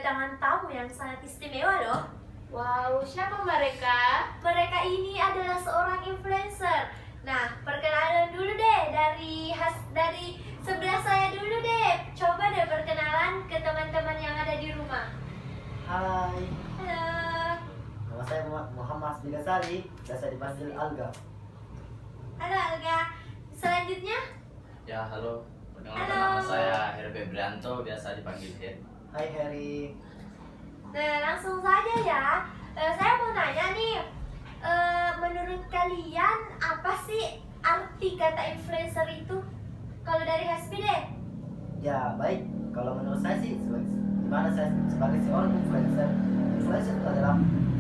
kedatangan tamu yang sangat istimewa loh. Wow, siapa mereka? Mereka ini adalah seorang influencer. Nah, perkenalan dulu deh dari sebelah saya dulu deh. Coba deh perkenalan ke teman-teman yang ada di rumah. Hai, Halo. nama saya Muhammad Bigasari, biasa dipanggil Alga. Halo Alga. Selanjutnya? Ya, halo. Perkenalkan Halo. nama saya Heri Febrianto, biasa dipanggil Heri. Hai Heri. Nah, langsung saja ya. Saya mau nanya nih, menurut kalian apa sih arti kata influencer itu? Kalau dari Hasbi deh. Ya baik, kalau menurut saya sih gimana saya sebagai seorang influencer. Influencer itu adalah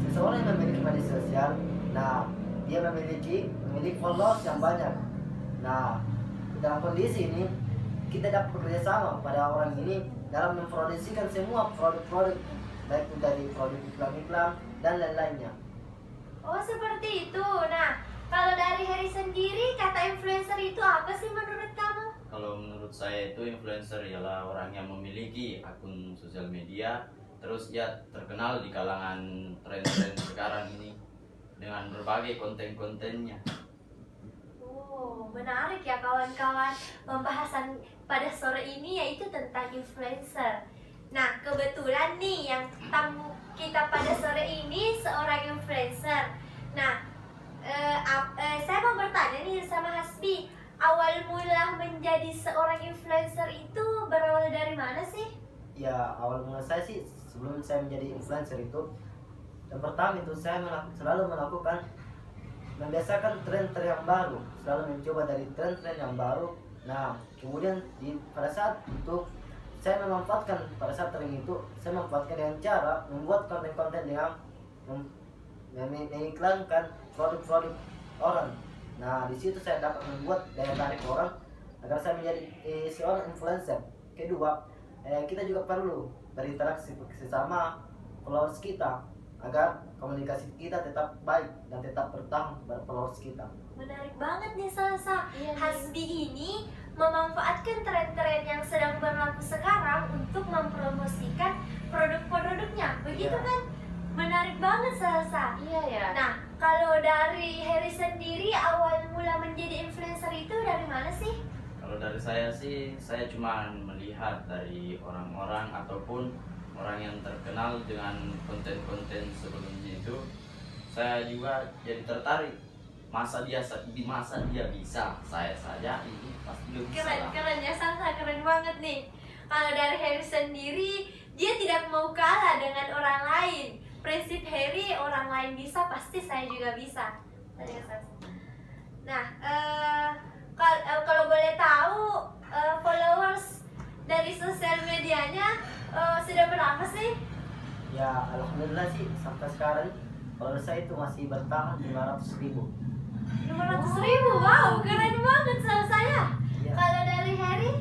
seseorang yang memiliki media sosial. Nah, dia memiliki followers yang banyak. Nah, dalam kondisi ini kita dapat bekerja sama pada orang ini dalam memproduksikan semua produk-produk, baik itu dari produk iklan-iklan dan lain-lainnya. Oh, seperti itu. Nah, kalau dari Heri sendiri, kata influencer itu apa sih menurut kamu? Kalau menurut saya itu influencer ialah orang yang memiliki akun sosial media, terus ia terkenal di kalangan tren-tren sekarang ini dengan berbagai konten-kontennya. Oh, menarik ya kawan-kawan. Pembahasan pada sore ini yaitu tentang influencer. Nah, kebetulan nih yang tamu kita pada sore ini seorang influencer. Nah, saya mau bertanya nih sama Hasbi, awal mula menjadi seorang influencer itu berawal dari mana sih? Ya, awal mula saya sih sebelum saya menjadi influencer itu, yang pertama itu saya selalu melakukan membiasakan tren-tren yang baru, selalu mencoba dari tren-tren yang baru. Nah, kemudian pada saat itu saya memanfaatkan, pada saat tren itu saya memanfaatkan dengan cara membuat konten-konten yang mengiklankan produk-produk orang. Nah, di situ saya dapat membuat daya tarik orang agar saya menjadi seorang influencer. Kedua, kita juga perlu berinteraksi sesama followers kita agar komunikasi kita tetap baik dan tetap bertahan pada followers kita. Menarik banget nih Salsa. Iya, nih. Hasbi ini memanfaatkan tren-tren yang sedang berlaku sekarang untuk mempromosikan produk-produknya. Begitu Iya. kan? Menarik banget Salsa. Iya ya. Nah, kalau dari Heri sendiri awal mula menjadi influencer itu dari mana sih? Kalau dari saya sih, saya cuma melihat dari orang-orang ataupun orang yang terkenal dengan konten-konten sebelumnya itu, saya juga jadi tertarik. Masa dia bisa, saya saja ini pasti belum bisa lah. Keren ya Salsa, keren banget nih. Kalau dari Heri sendiri, dia tidak mau kalah dengan orang lain. Prinsip Heri, orang lain bisa, pasti saya juga bisa. Nah, kalau boleh tahu followers dari sosial medianya sudah berapa sih? Ya, alhamdulillah sih sampai sekarang followers saya itu masih bertahan 500.000. 500.000, wow, keren banget sama saya. Iya. Kalau dari Heri?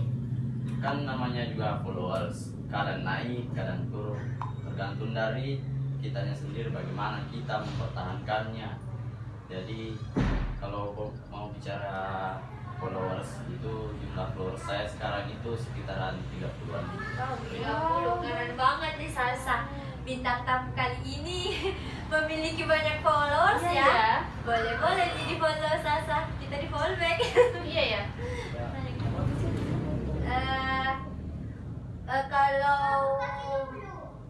Kan namanya juga followers, kadang naik, kadang turun, tergantung dari kitanya sendiri bagaimana kita mempertahankannya. Jadi kalau mau bicara followers itu, jumlah followers saya sekarang itu sekitaran 30-an. Wow, 30, keren banget nih Salsa. Bintang tamu kali ini memiliki banyak followers Iya ya. ya. Boleh nih di follow Salsa, kita di follow back. Iya ya. Kalau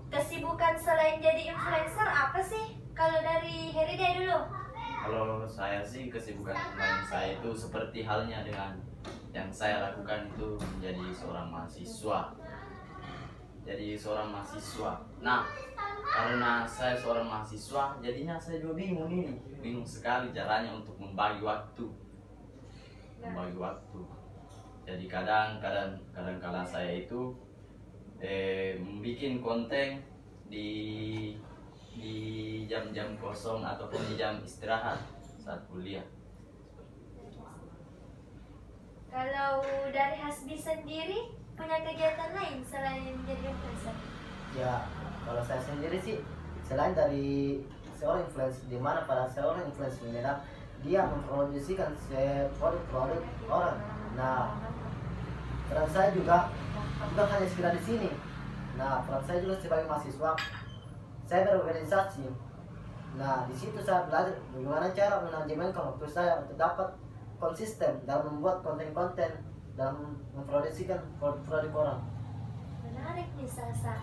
kesibukan selain jadi influencer apa sih? Kalau dari Heri deh dulu. Kalau saya sih kesibukan lain saya itu seperti halnya dengan yang saya lakukan itu menjadi seorang mahasiswa. Nah, karena saya seorang mahasiswa, jadinya saya juga bingung sekali caranya untuk membagi waktu. Jadi kadang kala saya itu membuat konten di jam-jam kosong ataupun di jam istirahat saat kuliah. Kalau dari Hasbi sendiri punya kegiatan lain selain jadi influencer? Ya, kalau saya sendiri sih selain dari seorang influencer, di mana pada seorang influencer ini dia mempromosikan produk-produk orang. Nah, peran saya juga bukan hanya sekedar di sini. Nah, peran saya juga sebagai mahasiswa, saya berorganisasi. Nah, di situ saya belajar bagaimana cara manajemenkan waktu saya untuk dapat konsisten dalam membuat konten-konten dalam memproduksikan produk orang. Menarik nih Salsa.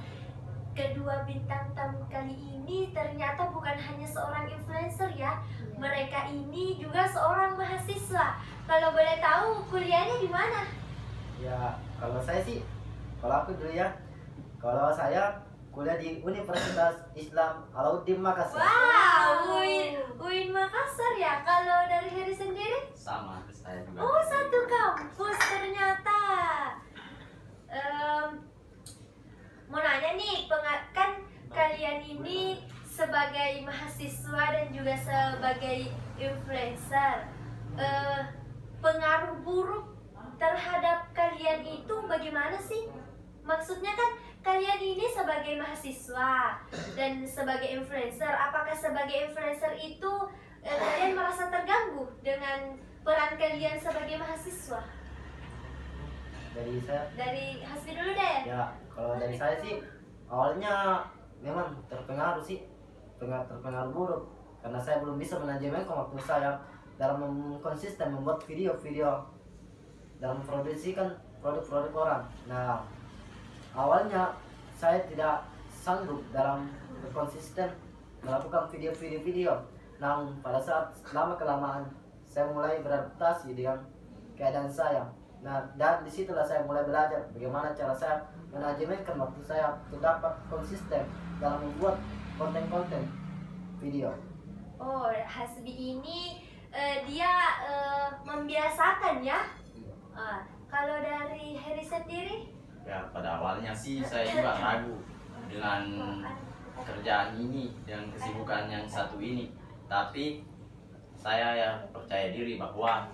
Kedua bintang tamu kali ini ternyata bukan hanya seorang influencer ya. Mereka ini juga seorang mahasiswa. Kalau boleh tahu kuliahnya di mana? Ya, kalau saya sih, kalau aku dulu ya, kalau saya kuliah di Universitas Islam Alauddin Makassar. Wow, UIN Makassar ya. Kalau dari Heri sendiri? Sama saya juga. Oh, satu kampus ternyata. Mau nanya nih, kan kalian ini sebagai mahasiswa dan juga sebagai influencer, pengaruh buruk terhadap kalian itu bagaimana sih? Maksudnya kan kalian ini sebagai mahasiswa dan sebagai influencer, apakah sebagai influencer itu kalian merasa terganggu dengan peran kalian sebagai mahasiswa? Dari saya, Dari Hasbi dulu deh. ya kalau dari saya sih awalnya memang terpengaruh sih, terpengaruh buruk karena saya belum bisa manajemenkan waktu saya dalam konsisten membuat video-video dalam memproduksikan produk-produk orang. Nah, awalnya saya tidak sanggup dalam konsisten melakukan video-video. Namun pada saat lama-kelamaan saya mulai beradaptasi dengan keadaan saya. Nah, dan disitulah saya mulai belajar bagaimana cara saya manajemenkan waktu saya untuk dapat konsisten dalam membuat konten-konten video. Oh, Hasbi ini dia membiasakan ya. Kalau dari Heri sendiri? Ya pada awalnya sih saya juga ragu dengan kerjaan ini, dengan kesibukan yang satu ini. Tapi saya ya percaya diri bahwa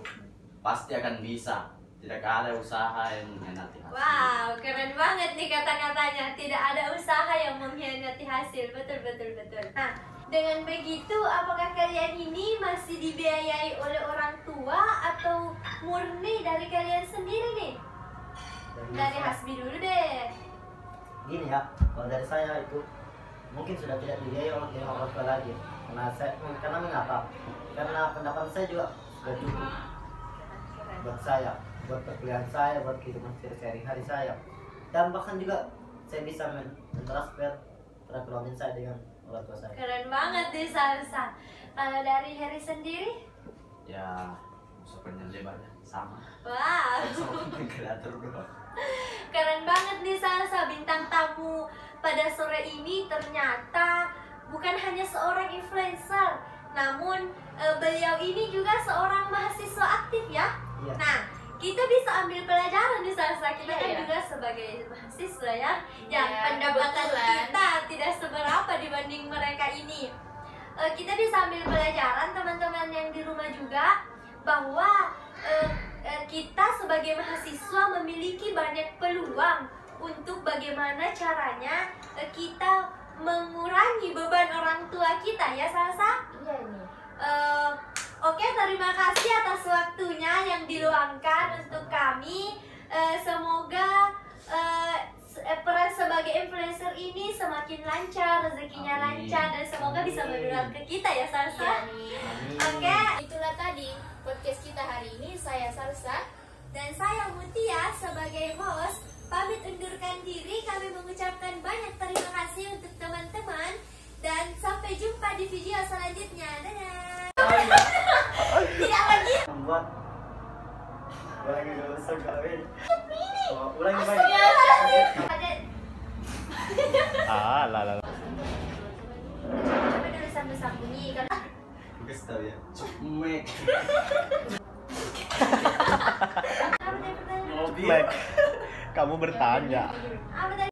pasti akan bisa. Tidak ada usaha yang mengkhianati hasil. Wow, keren banget nih kata-katanya. Tidak ada usaha yang mengkhianati hasil. Betul, betul, betul. Nah, dengan begitu, apakah kalian ini masih dibiayai oleh orang tua atau murni dari kalian sendiri nih? Dari Hasbi dulu deh. Gini ya, kalau dari saya itu mungkin sudah tidak dibiayai oleh orang tua lagi. Karena mengapa? Karena pendapatan saya juga sudah cukup buat saya, buat perkuliahan saya, buat kehidupan sehari-hari saya, dan bahkan juga saya bisa mentransfer perekonomian saya dengan orang tua saya. Keren banget nih Salsa. Kalau dari Heri sendiri? Ya sepertinya lebarnya sama. Wow, Sama kreator doang. keren banget nih Salsa. Bintang tamu pada sore ini ternyata bukan hanya seorang influencer, namun beliau ini juga seorang mahasiswa aktif ya. Iya. Nah, kita bisa ambil pelajaran di Salsa. Kita kan Iya. juga sebagai mahasiswa ya, yang Iya, pendapatan kebetulan. kita tidak seberapa dibanding mereka ini. Kita bisa ambil pelajaran teman-teman yang di rumah juga, bahwa kita sebagai mahasiswa memiliki banyak peluang untuk bagaimana caranya kita mengurangi beban orang tua kita ya Salsa. Iya nih. Oke, terima kasih atas waktunya yang diluangkan untuk kami. Semoga peran sebagai influencer ini semakin lancar, rezekinya Amin. lancar, dan semoga bisa menular ke kita ya Salsa. Iya nih. Oke, Itulah tadi podcast kita hari ini. Saya Salsa. dan saya Mutia sebagai host pamit undurkan diri. Kami mengucapkan banyak terima kasih untuk teman-teman, dan sampai jumpa di video selanjutnya. Dadah. Tidak lagi. Membuat ulangi dulu sekali. Ulangi Ada Lah. apa dulu sambil sambungi kan? Kasih tahu ya. Cumek. Apa tadi pertanyaan? Mek, kamu bertanya. Apa tadi?